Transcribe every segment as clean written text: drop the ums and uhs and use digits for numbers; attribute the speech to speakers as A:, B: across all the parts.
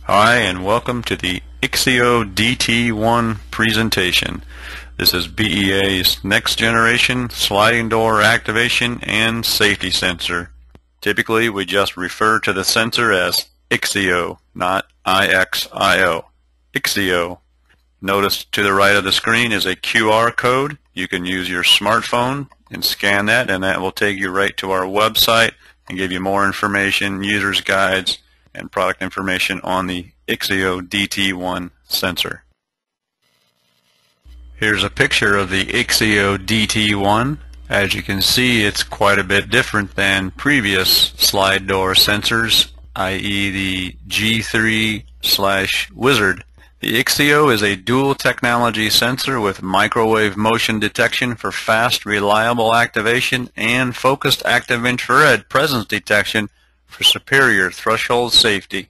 A: Hi, and welcome to the IXIO DT1 presentation. This is BEA's next generation sliding door activation and safety sensor. Typically, we just refer to the sensor as IXIO, not IXIO. IXIO. Notice to the right of the screen is a QR code. You can use your smartphone and scan that, and that will take you right to our website and give you more information, user's guides, and product information on the IXIO DT1 sensor. Here's a picture of the IXIO DT1. As you can see, it's quite a bit different than previous slide door sensors, i.e. the G3/Wizard. The IXIO is a dual technology sensor with microwave motion detection for fast, reliable activation and focused active infrared presence detection for superior threshold safety.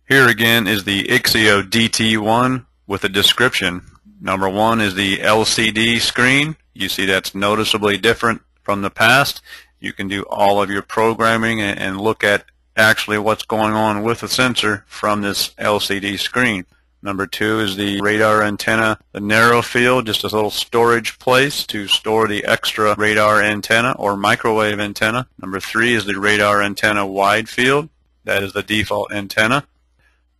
A: Here again is the IXIO DT1 with a description. Number one is the LCD screen. You see that's noticeably different from the past. You can do all of your programming and look at actually what's going on with the sensor from this LCD screen. Number two is the radar antenna, the narrow field, just a little storage place to store the extra radar antenna or microwave antenna. Number three is the radar antenna wide field. That is the default antenna.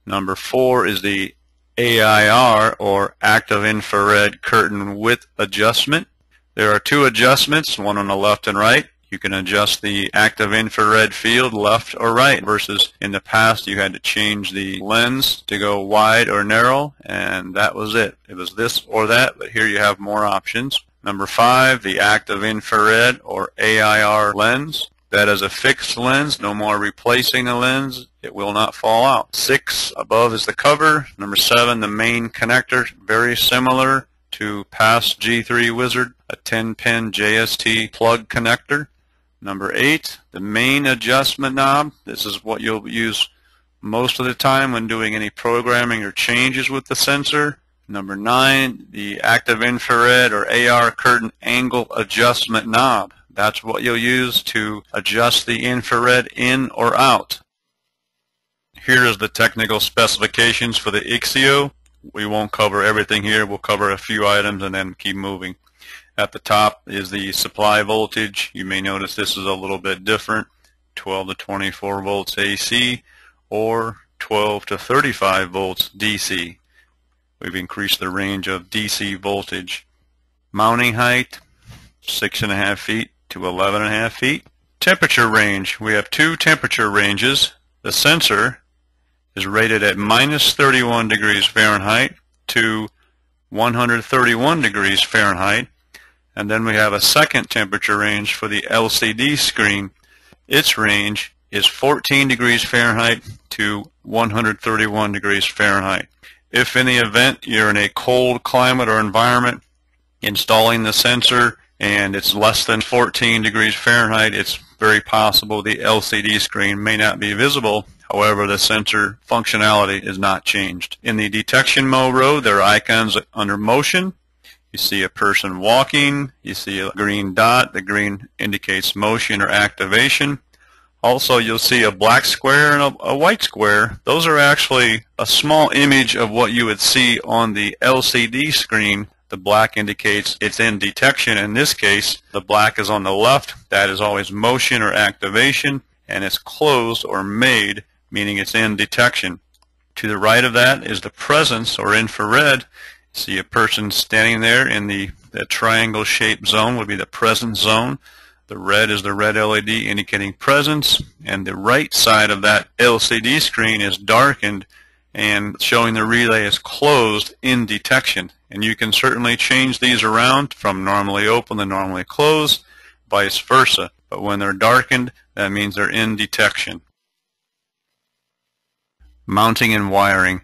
A: Number four is the AIR or active infrared curtain width adjustment. There are two adjustments, one on the left and right. You can adjust the active infrared field left or right versus in the past you had to change the lens to go wide or narrow, and that was it. It was this or that, but here you have more options. Number five, the active infrared or AIR lens. That is a fixed lens, no more replacing the lens. It will not fall out. Six, above is the cover. Number seven, the main connector, very similar to past G3 Wizard, a 10-pin JST plug connector. Number eight, the main adjustment knob. This is what you'll use most of the time when doing any programming or changes with the sensor. Number nine, the active infrared or AR curtain angle adjustment knob. That's what you'll use to adjust the infrared in or out. Here is the technical specifications for the IXIO. We won't cover everything here. We'll cover a few items and then keep moving. At the top is the supply voltage. You may notice this is a little bit different, 12 to 24 volts AC or 12 to 35 volts DC. We've increased the range of DC voltage. Mounting height, 6.5 feet to 11.5 feet. Temperature range, we have two temperature ranges. The sensor is rated at -31 degrees Fahrenheit to 131 degrees Fahrenheit. And then we have a second temperature range for the LCD screen. Its range is 14 degrees Fahrenheit to 131 degrees Fahrenheit. If in the event you're in a cold climate or environment installing the sensor and it's less than 14 degrees Fahrenheit, it's very possible the LCD screen may not be visible. However, the sensor functionality is not changed. In the detection mode row, there are icons under motion. You see a person walking. You see a green dot. The green indicates motion or activation. Also, you'll see a black square and a white square. Those are actually a small image of what you would see on the LCD screen. The black indicates it's in detection. In this case, the black is on the left. That is always motion or activation, and it's closed or made, meaning it's in detection. To the right of that is the presence or infrared. See a person standing there in the triangle-shaped zone would be the presence zone. The red is the red LED indicating presence, and the right side of that LCD screen is darkened and showing the relay is closed in detection. And you can certainly change these around from normally open to normally closed, vice versa. But when they're darkened, that means they're in detection. Mounting and wiring.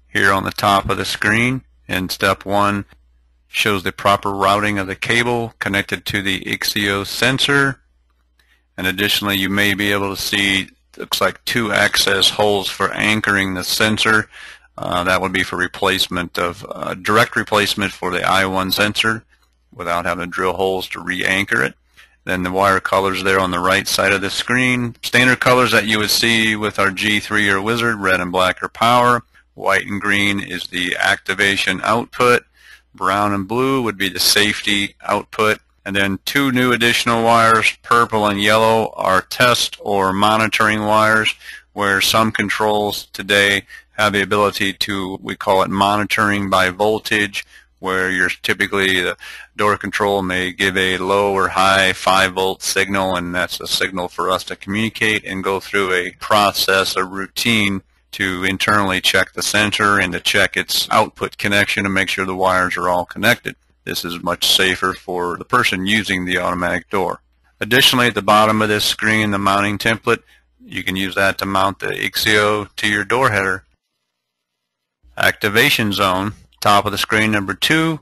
A: Here on the top of the screen, in step one, shows the proper routing of the cable connected to the IXIO sensor. And additionally, you may be able to see, looks like two access holes for anchoring the sensor. That would be for replacement of direct replacement for the I1 sensor without having to drill holes to re-anchor it. Then the wire colors there on the right side of the screen. Standard colors that you would see with our G3 or Wizard, red and black are power. White and green is the activation output. Brown and blue would be the safety output. And then two new additional wires, purple and yellow, are test or monitoring wires, where some controls today have the ability to, we call it monitoring by voltage, where you're typically the door control may give a low or high 5-volt signal, and that's a signal for us to communicate and go through a process, a routine, to internally check the sensor and to check its output connection and make sure the wires are all connected. This is much safer for the person using the automatic door. Additionally, at the bottom of this screen, the mounting template, you can use that to mount the IXIO to your door header. Activation zone, top of the screen, number 2,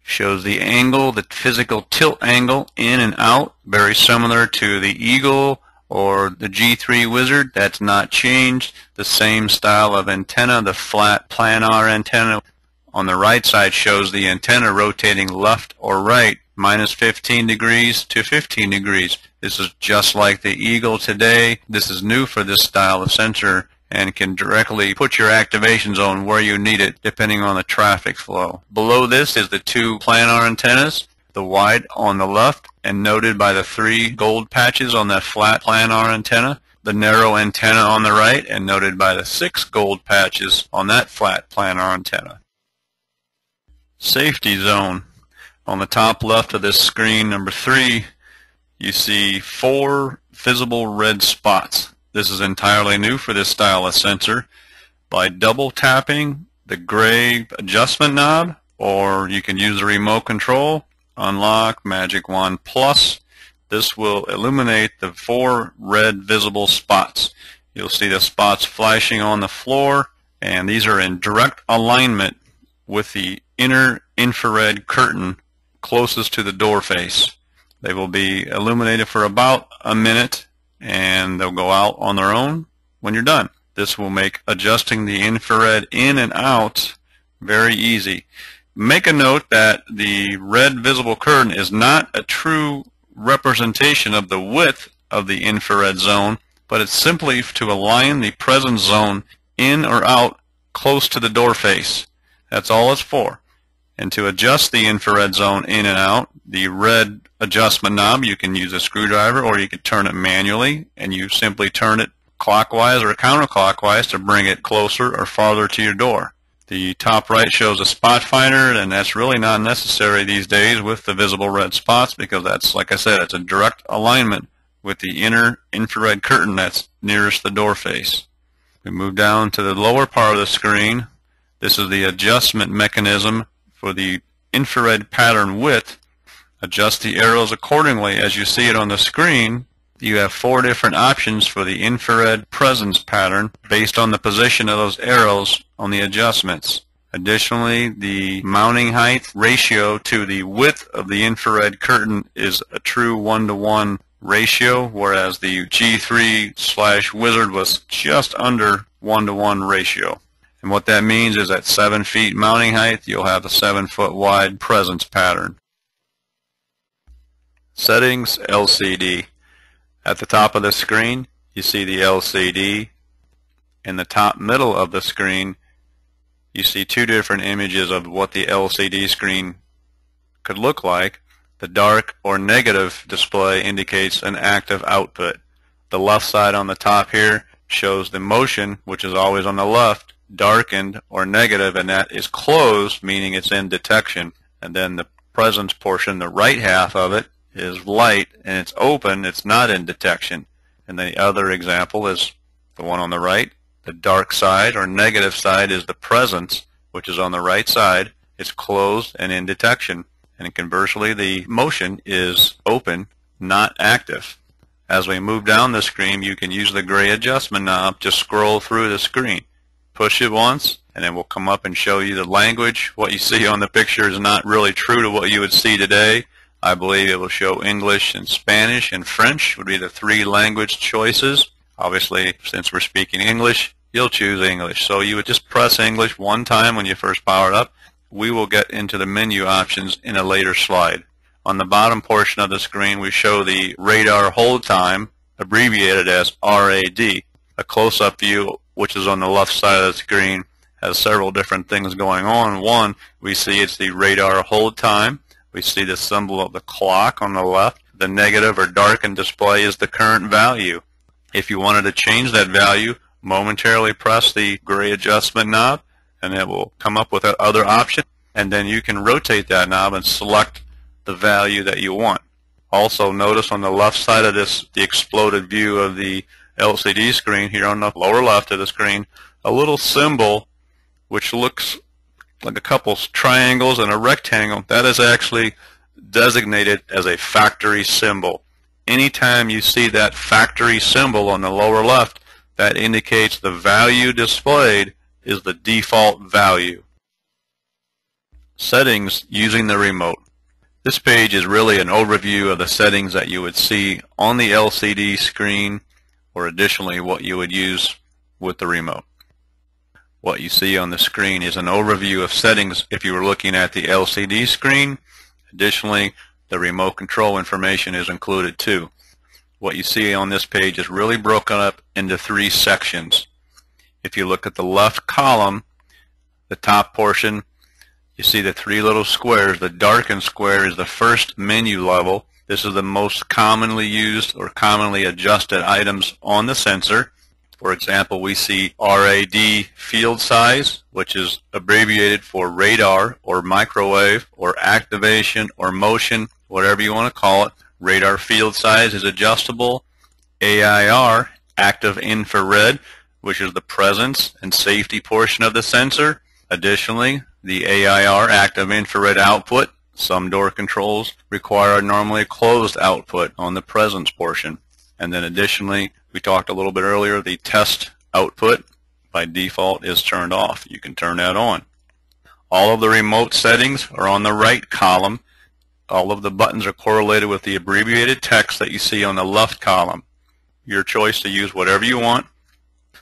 A: shows the angle, the physical tilt angle in and out, very similar to the Eagle or the G3 Wizard. That's not changed. The same style of antenna, the flat planar antenna. On the right side shows the antenna rotating left or right, minus 15 degrees to 15 degrees. This is just like the Eagle today. This is new for this style of sensor and can directly put your activation zone where you need it depending on the traffic flow. Below this is the two planar antennas, the wide on the left and noted by the 3 gold patches on that flat planar antenna, the narrow antenna on the right and noted by the 6 gold patches on that flat planar antenna. Safety zone. On the top left of this screen, number 3, you see 4 visible red spots. This is entirely new for this style of sensor. By double tapping the gray adjustment knob, or you can use the remote control, unlock, magic wand plus, this will illuminate the 4 red visible spots. You'll see the spots flashing on the floor, and these are in direct alignment with the inner infrared curtain closest to the door face. They will be illuminated for about a minute, and they'll go out on their own when you're done. This will make adjusting the infrared in and out very easy. Make a note that the red visible curtain is not a true representation of the width of the infrared zone, but it's simply to align the presence zone in or out close to the door face. That's all it's for. And to adjust the infrared zone in and out, the red adjustment knob, you can use a screwdriver or you can turn it manually, and you simply turn it clockwise or counterclockwise to bring it closer or farther to your door. The top right shows a spot finder, and that's really not necessary these days with the visible red spots, because that's, like I said, it's a direct alignment with the inner infrared curtain that's nearest the door face. We move down to the lower part of the screen. This is the adjustment mechanism for the infrared pattern width. Adjust the arrows accordingly as you see it on the screen. You have 4 different options for the infrared presence pattern based on the position of those arrows on the adjustments. Additionally, the mounting height ratio to the width of the infrared curtain is a true 1-to-1 ratio, whereas the G3/Wizard was just under 1-to-1 ratio. And what that means is at 7 feet mounting height, you'll have a 7-foot wide presence pattern. Settings, LCD. At the top of the screen, you see the LCD. In the top middle of the screen, you see 2 different images of what the LCD screen could look like. The dark or negative display indicates an active output. The left side on the top here shows the motion, which is always on the left, darkened or negative, and that is closed, meaning it's in detection. And then the presence portion, the right half of it, is light and it's open, it's not in detection. And the other example is the one on the right. The dark side or negative side is the presence, which is on the right side. It's closed and in detection. And conversely, the motion is open, not active. As we move down the screen, you can use the gray adjustment knob to scroll through the screen. Push it once, and it will come up and show you the language. What you see on the picture is not really true to what you would see today. I believe it will show English and Spanish and French would be the 3 language choices. Obviously, since we're speaking English, you'll choose English. So you would just press English one time when you first power it up. We will get into the menu options in a later slide. On the bottom portion of the screen, we show the radar hold time, abbreviated as RAD. A close-up view, which is on the left side of the screen, has several different things going on. One, we see it's the radar hold time. We see the symbol of the clock on the left. The negative or darkened display is the current value. If you wanted to change that value, momentarily press the gray adjustment knob, and it will come up with other options, and then you can rotate that knob and select the value that you want. Also, notice on the left side of this, the exploded view of the LCD screen here on the lower left of the screen, a little symbol which looks like a couple triangles and a rectangle. That is actually designated as a factory symbol. Anytime you see that factory symbol on the lower left, that indicates the value displayed is the default value. Settings using the remote. This page is really an overview of the settings that you would see on the LCD screen, or additionally what you would use with the remote. What you see on the screen is an overview of settings if you were looking at the LCD screen. Additionally, the remote control information is included too. What you see on this page is really broken up into 3 sections. If you look at the left column, the top portion, you see the 3 little squares. The darkened square is the first menu level. This is the most commonly used or commonly adjusted items on the sensor. For example, we see RAD field size, which is abbreviated for radar or microwave or activation or motion, whatever you want to call it. Radar field size is adjustable. AIR, active infrared, which is the presence and safety portion of the sensor. Additionally, the AIR, active infrared output, some door controls require normally a closed output on the presence portion. And then additionally, we talked a little bit earlier, the test output by default is turned off. You can turn that on. All of the remote settings are on the right column. All of the buttons are correlated with the abbreviated text that you see on the left column. Your choice to use whatever you want.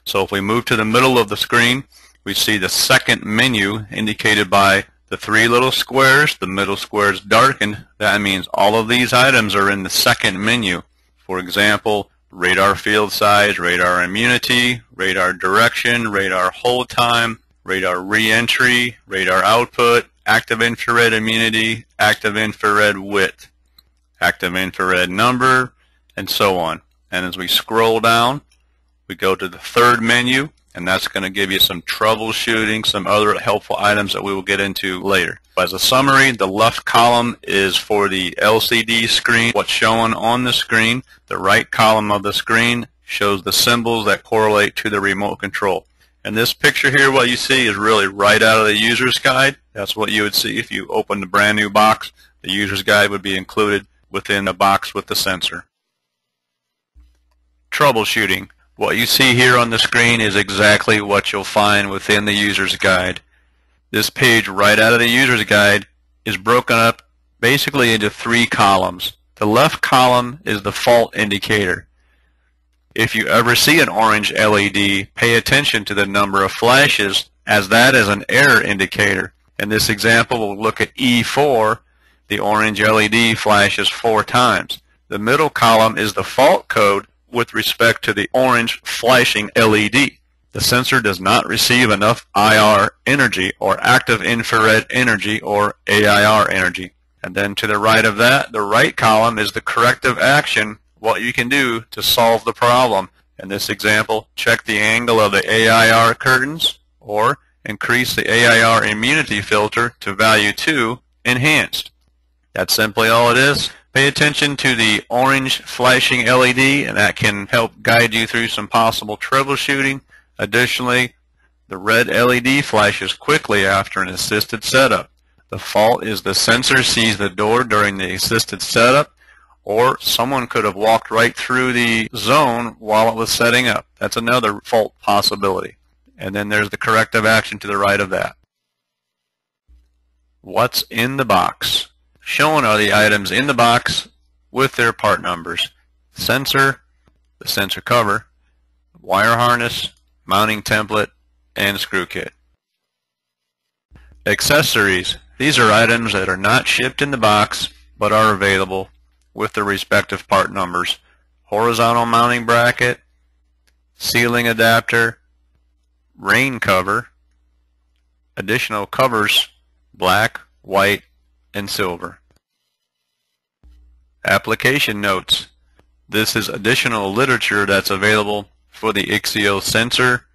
A: So if we move to the middle of the screen, we see the second menu indicated by the 3 little squares. The middle square is darkened. That means all of these items are in the second menu. For example, radar field size, radar immunity, radar direction, radar hold time, radar re-entry, radar output, active infrared immunity, active infrared width, active infrared number, and so on. And as we scroll down, we go to the third menu, and that's going to give you some troubleshooting, some other helpful items that we will get into later. As a summary, the left column is for the LCD screen, what's shown on the screen. The right column of the screen shows the symbols that correlate to the remote control. And this picture here, what you see is really right out of the user's guide. That's what you would see if you opened a brand new box. The user's guide would be included within the box with the sensor. Troubleshooting. What you see here on the screen is exactly what you'll find within the user's guide. This page right out of the user's guide is broken up basically into 3 columns. The left column is the fault indicator. If you ever see an orange LED, pay attention to the number of flashes, as that is an error indicator. In this example, we'll look at E4. The orange LED flashes 4 times. The middle column is the fault code with respect to the orange flashing LED. The sensor does not receive enough IR energy or active infrared energy or AIR energy. And then to the right of that, the right column is the corrective action, what you can do to solve the problem. In this example, check the angle of the AIR curtains or increase the AIR immunity filter to value 2, enhanced. That's simply all it is. Pay attention to the orange flashing LED, and that can help guide you through some possible troubleshooting. Additionally, the red LED flashes quickly after an assisted setup. The fault is the sensor sees the door during the assisted setup, or someone could have walked right through the zone while it was setting up. That's another fault possibility. And then there's the corrective action to the right of that. What's in the box? Shown are the items in the box with their part numbers. Sensor, the sensor cover, wire harness, mounting template, and screw kit. Accessories. These are items that are not shipped in the box, but are available with the respective part numbers: horizontal mounting bracket, ceiling adapter, rain cover, additional covers, black, white, and silver. Application notes. This is additional literature that's available for the IXIO sensor.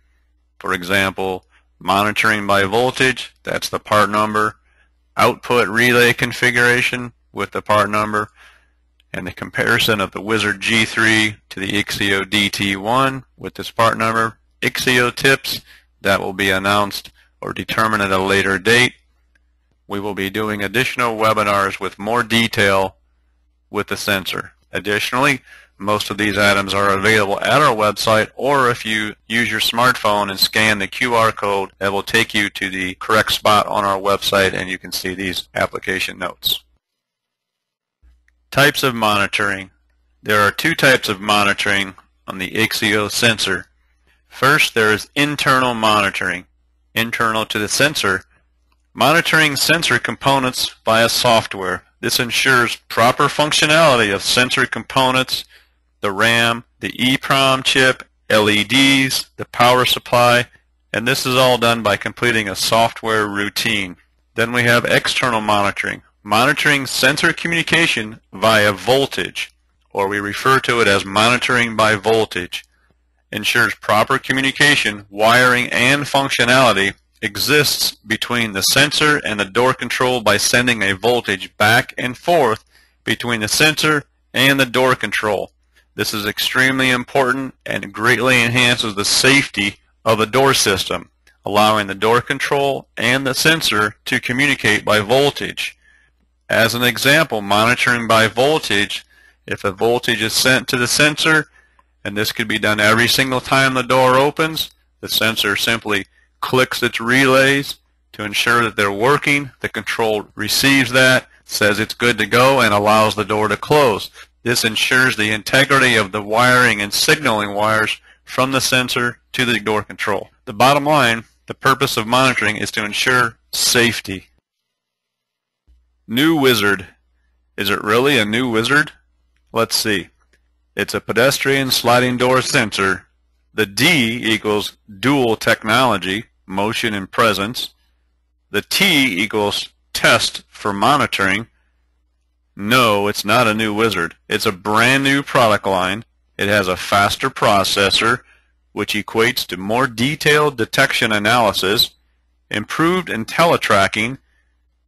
A: For example, monitoring by voltage, that's the part number, output relay configuration with the part number, and the comparison of the Wizard G3 to the IXIO DT1 with this part number. IXIO tips that will be announced or determined at a later date. We will be doing additional webinars with more detail with the sensor. Additionally, most of these items are available at our website, or if you use your smartphone and scan the QR code, that will take you to the correct spot on our website and you can see these application notes. Types of monitoring. There are two types of monitoring on the IXIO sensor. First, there is internal monitoring. Internal to the sensor, monitoring sensor components via software. This ensures proper functionality of sensor components, the RAM, the EEPROM chip, LEDs, the power supply, and this is all done by completing a software routine. Then we have external monitoring. Monitoring sensor communication via voltage, or we refer to it as monitoring by voltage. Ensures proper communication, wiring, and functionality exists between the sensor and the door control by sending a voltage back and forth between the sensor and the door control. This is extremely important and greatly enhances the safety of the door system, allowing the door control and the sensor to communicate by voltage. As an example, monitoring by voltage, if a voltage is sent to the sensor, and this could be done every single time the door opens, the sensor simply clicks its relays to ensure that they're working. The control receives that, says it's good to go, and allows the door to close. This ensures the integrity of the wiring and signaling wires from the sensor to the door control. The bottom line, the purpose of monitoring is to ensure safety. New Wizard. Is it really a new Wizard? Let's see. It's a pedestrian sliding door sensor. The D equals dual technology, motion and presence. The T equals test for monitoring. No, it's not a new Wizard. It's a brand new product line. It has a faster processor, which equates to more detailed detection analysis, improved IntelliTracking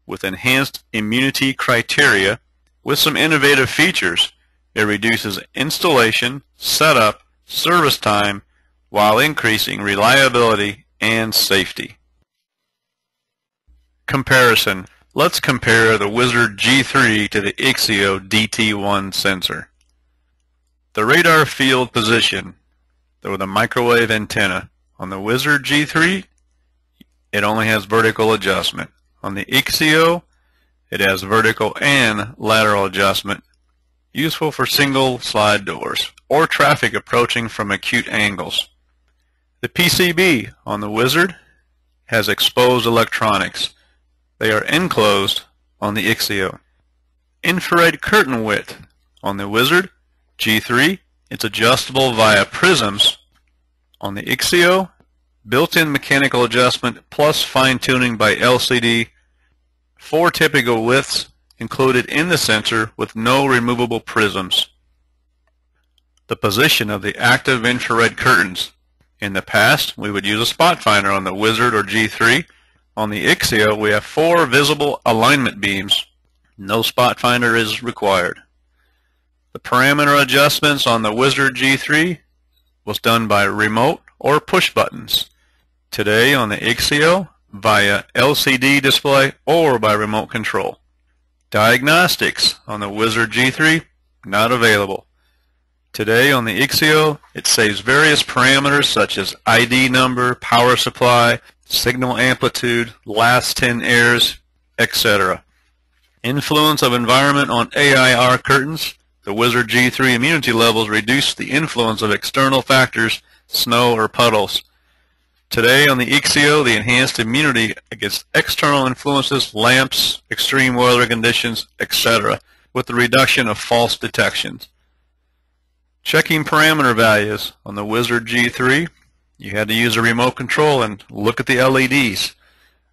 A: with enhanced immunity criteria, with some innovative features. It reduces installation, setup, service time, while increasing reliability and safety. Comparison. Let's compare the Wizard G3 to the IXIO DT1 sensor. The radar field position with a microwave antenna. On the Wizard G3, it only has vertical adjustment. On the IXIO, it has vertical and lateral adjustment, useful for single slide doors or traffic approaching from acute angles. The PCB on the Wizard has exposed electronics. They are enclosed on the IXIO. Infrared curtain width on the Wizard G3, it's adjustable via prisms. On the IXIO, built-in mechanical adjustment plus fine-tuning by LCD. 4 typical widths included in the sensor with no removable prisms. The position of the active infrared curtains. In the past, we would use a spot finder on the Wizard or G3. On the IXIO, we have 4 visible alignment beams. No spot finder is required. The parameter adjustments on the Wizard G3 was done by remote or push buttons. Today on the IXIO, via LCD display or by remote control. Diagnostics on the Wizard G3, not available. Today on the IXIO, it saves various parameters such as ID number, power supply, signal amplitude, last 10 airs, etc. Influence of environment on AIR curtains. The Wizard G3 immunity levels reduce the influence of external factors, snow or puddles. Today on the IXIO, the enhanced immunity against external influences, lamps, extreme weather conditions, etc., with the reduction of false detections. Checking parameter values on the Wizard G3, you had to use a remote control and look at the LEDs.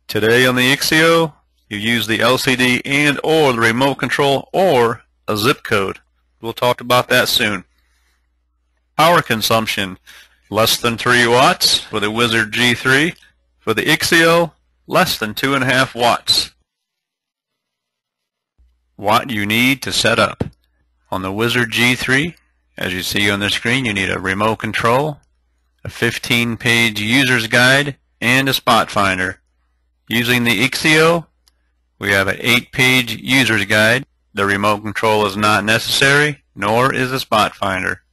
A: Today on the IXIO, you use the LCD and or the remote control or a zip code. We'll talk about that soon. Power consumption, less than 3 watts for the Wizard G3. For the IXIO, less than 2.5 watts. What you need to set up. On the Wizard G3, as you see on the screen, you need a remote control, a 15-page user's guide, and a spot finder. Using the IXIO, we have an 8-page user's guide. The remote control is not necessary, nor is a spot finder.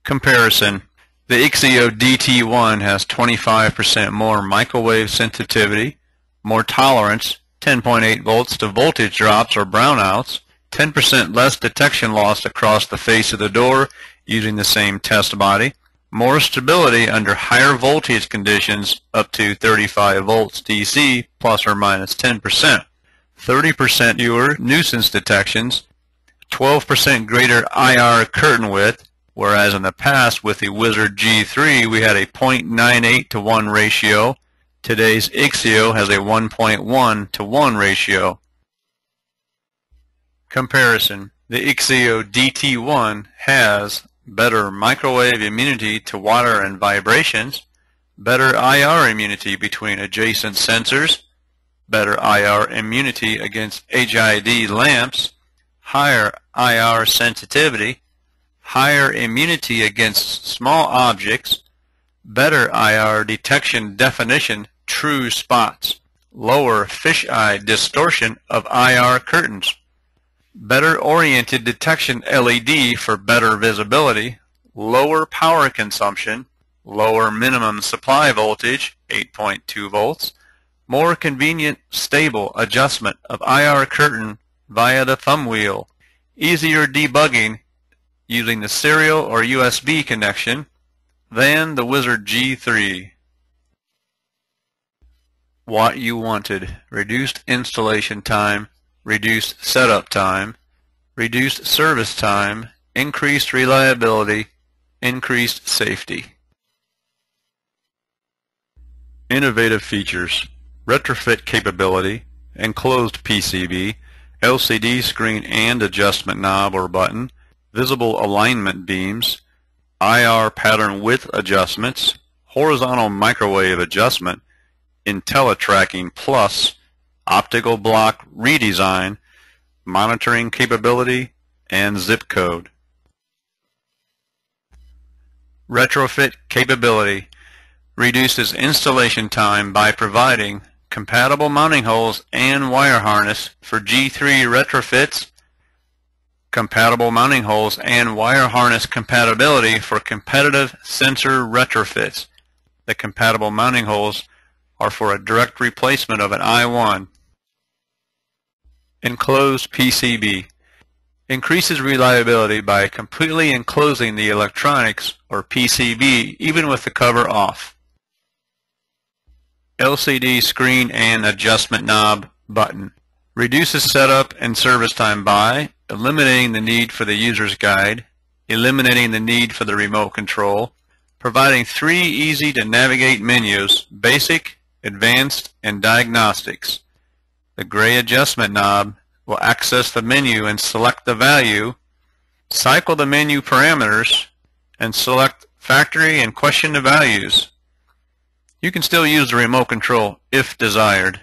A: Comparison. The IXIO DT1 has 25% more microwave sensitivity, more tolerance, 10.8 volts to voltage drops or brownouts, 10% less detection loss across the face of the door using the same test body, more stability under higher voltage conditions up to 35 volts DC plus or minus 10%, 30% fewer nuisance detections, 12% greater IR curtain width, whereas in the past with the Wizard G3 we had a 0.98 to 1 ratio. Today's IXIO has a 1.1 to 1 ratio. Comparison. The IXIO DT1 has better microwave immunity to water and vibrations, better IR immunity between adjacent sensors, better IR immunity against HID lamps, higher IR sensitivity, higher immunity against small objects, better IR detection definition, true spots, lower fisheye distortion of IR curtains, better oriented detection LED for better visibility, lower power consumption, lower minimum supply voltage, 8.2 volts, more convenient, stable adjustment of IR curtain via the thumb wheel, easier debugging using the serial or USB connection than the Wizard G3. What you wanted: reduced installation time, reduced setup time, reduced service time, increased reliability, increased safety. Innovative features: retrofit capability, enclosed PCB, LCD screen and adjustment knob or button, visible alignment beams, IR pattern width adjustments, horizontal microwave adjustment, IntelliTracking Plus, optical block redesign, monitoring capability, and zip code. Retrofit capability reduces installation time by providing compatible mounting holes and wire harness for G3 retrofits, compatible mounting holes and wire harness compatibility for competitive sensor retrofits. The compatible mounting holes are for a direct replacement of an I1. Enclosed PCB increases reliability by completely enclosing the electronics or PCB even with the cover off. LCD screen and adjustment knob button reduces setup and service time by eliminating the need for the user's guide, eliminating the need for the remote control, providing 3 easy to navigate menus: basic, advanced, and diagnostics. The gray adjustment knob will access the menu and select the value, cycle the menu parameters, and select factory and question the values. You can still use the remote control if desired.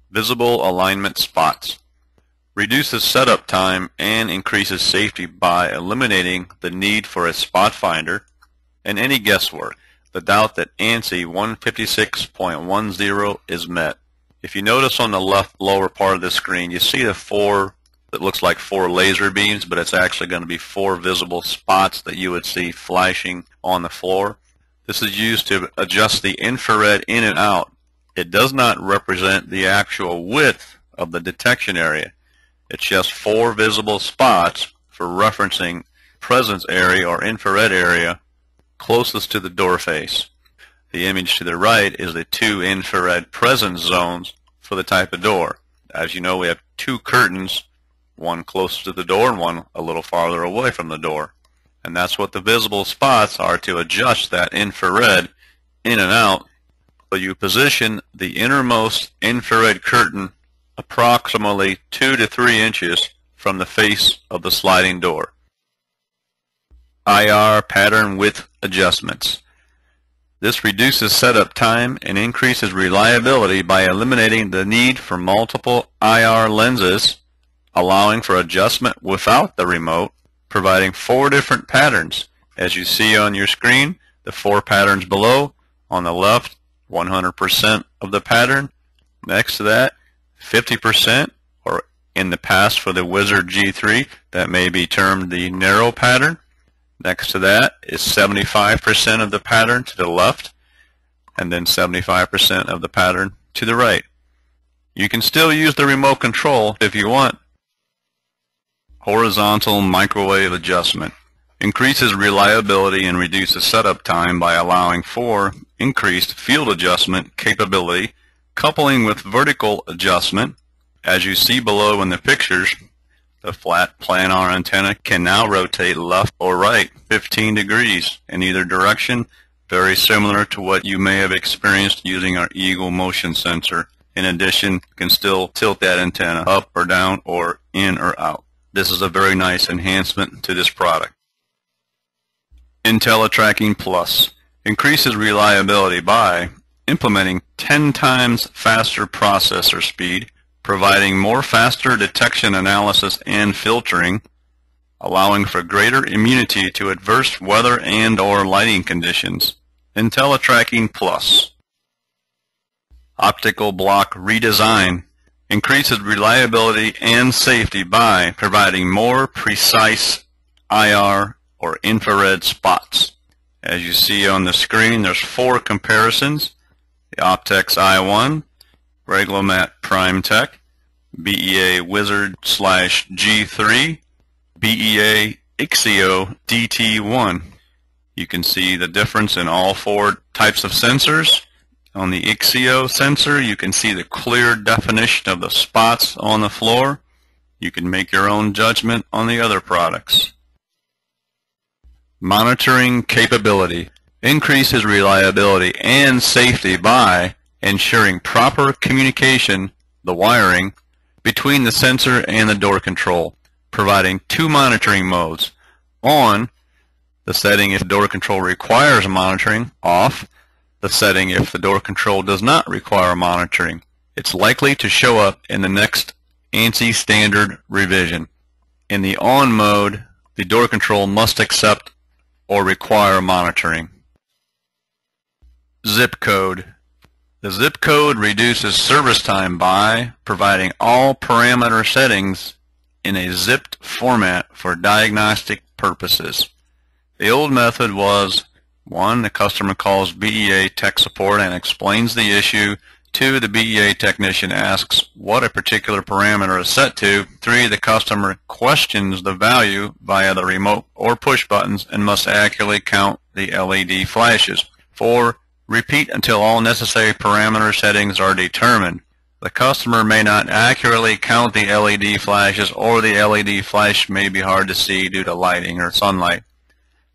A: Visible alignment spots reduces setup time and increases safety by eliminating the need for a spot finder and any guesswork, the doubt that ANSI 156.10 is met. If you notice on the left lower part of the screen, you see the 4, that looks like 4 laser beams, but it's actually going to be 4 visible spots that you would see flashing on the floor. This is used to adjust the infrared in and out. It does not represent the actual width of the detection area. It's just 4 visible spots for referencing presence area or infrared area closest to the door face. The image to the right is the 2 infrared presence zones for the type of door. As you know, we have two curtains, one closer to the door and one a little farther away from the door. And that's what the visible spots are to adjust that infrared in and out. So you position the innermost infrared curtain approximately 2 to 3 inches from the face of the sliding door. IR pattern width adjustments. This reduces setup time and increases reliability by eliminating the need for multiple IR lenses, allowing for adjustment without the remote, providing 4 different patterns. As you see on your screen, the 4 patterns below. On the left, 100% of the pattern. Next to that, 50%, or in the past for the Wizard G3, that may be termed the narrow pattern. Next to that is 75% of the pattern to the left, and then 75% of the pattern to the right. You can still use the remote control if you want. Horizontal microwave adjustment. Increases reliability and reduces setup time by allowing for increased field adjustment capability, coupling with vertical adjustment. As you see below in the pictures, the flat planar antenna can now rotate left or right 15 degrees in either direction, very similar to what you may have experienced using our Eagle motion sensor. In addition, you can still tilt that antenna up or down or in or out. This is a very nice enhancement to this product. IntelliTracking Plus increases reliability by implementing 10 times faster processor speed, providing more faster detection analysis and filtering, allowing for greater immunity to adverse weather and/or lighting conditions. IntelliTracking Plus. Optical block redesign increases reliability and safety by providing more precise IR or infrared spots. As you see on the screen, there's 4 comparisons: the Optex I1, Reglomat PrimeTech, BEA Wizard /G3, BEA IXIO DT1. You can see the difference in all 4 types of sensors. On the IXIO sensor, you can see the clear definition of the spots on the floor. You can make your own judgment on the other products. Monitoring capability increases reliability and safety by ensuring proper communication, the wiring, between the sensor and the door control, providing 2 monitoring modes. On, the setting if door control requires monitoring; off, the setting if the door control does not require monitoring. It's likely to show up in the next ANSI standard revision. In the on mode, the door control must accept or require monitoring. Zip code. The zip code reduces service time by providing all parameter settings in a zipped format for diagnostic purposes. The old method was: 1. The customer calls BEA tech support and explains the issue. 2. The BEA technician asks what a particular parameter is set to. 3. The customer questions the value via the remote or push buttons and must accurately count the LED flashes. 4. Repeat until all necessary parameter settings are determined. The customer may not accurately count the LED flashes, or the LED flash may be hard to see due to lighting or sunlight.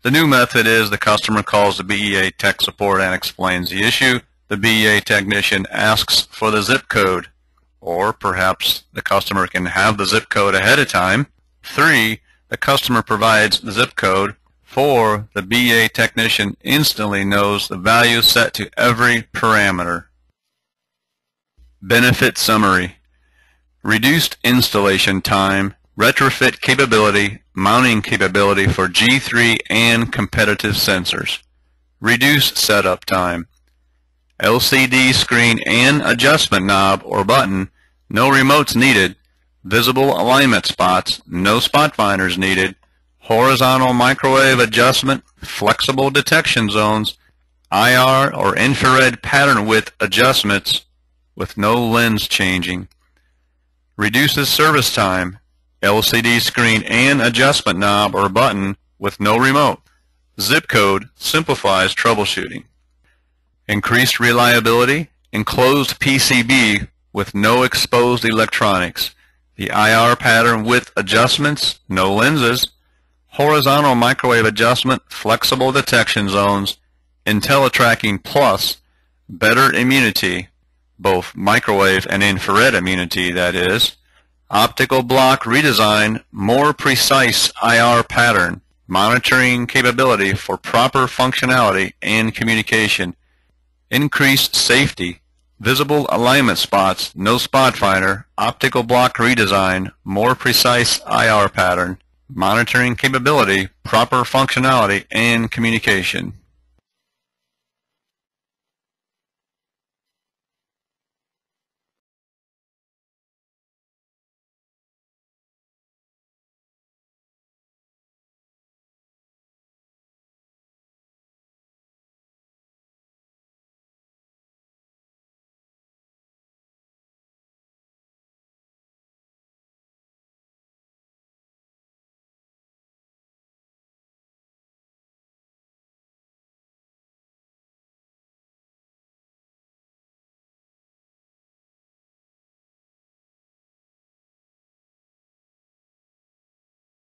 A: The new method is: the customer calls the BEA tech support and explains the issue. The BEA technician asks for the zip code, or perhaps the customer can have the zip code ahead of time. 3. The customer provides the zip code. 4. The BEA technician instantly knows the value set to every parameter. Benefit summary. Reduced installation time, retrofit capability, mounting capability for G3 and competitive sensors. Reduced setup time. LCD screen and adjustment knob or button, no remotes needed. Visible alignment spots, no spot finders needed. Horizontal microwave adjustment, flexible detection zones, IR or infrared pattern width adjustments with no lens changing. Reduces service time. LCD screen and adjustment knob or button with no remote. Zip code simplifies troubleshooting. Increased reliability. Enclosed PCB with no exposed electronics. The IR pattern width adjustments, no lenses, horizontal microwave adjustment, flexible detection zones, IntelliTracking Plus, better immunity, both microwave and infrared immunity, that is, optical block redesign, more precise IR pattern, monitoring capability for proper functionality and communication, increased safety, visible alignment spots, no spot finder, optical block redesign, more precise IR pattern, monitoring capability, proper functionality, and communication.